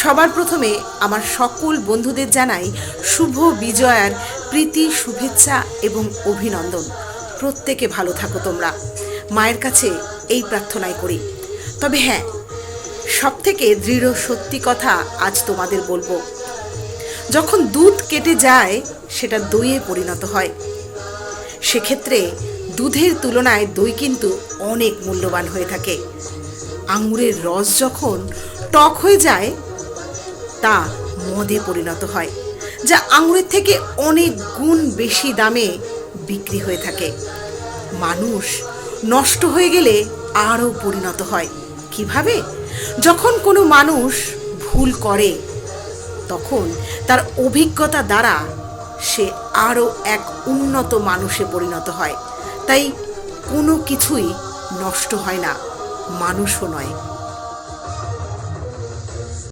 সবার প্রথমে আমার সকল বন্ধুদের জানাই শুভ বিজয়ার প্রীতি, শুভেচ্ছা এবং অভিনন্দন। প্রত্যেকে ভালো থাকো তোমরা, মায়ের কাছে এই প্রার্থনাই করি। তবে হ্যাঁ, সবথেকে দৃঢ় সত্যি কথা আজ তোমাদের বলবো, যখন দুধ কেটে যায় সেটা দইয়ে পরিণত হয়। সেক্ষেত্রে দুধের তুলনায় দই কিন্তু অনেক মূল্যবান হয়ে থাকে। আঙুরের রস যখন টক হয়ে যায় তা মদে পরিণত হয়, যা আঙুরের থেকে অনেক গুণ বেশি দামে বিক্রি হয়ে থাকে। মানুষ নষ্ট হয়ে গেলে আরও পরিণত হয় কিভাবে? যখন কোনো মানুষ ভুল করে তখন তার অভিজ্ঞতা দ্বারা সে আরও এক উন্নত মানুষে পরিণত হয়। তাই কোনো কিছুই নষ্ট হয় না, মানুষও নয়।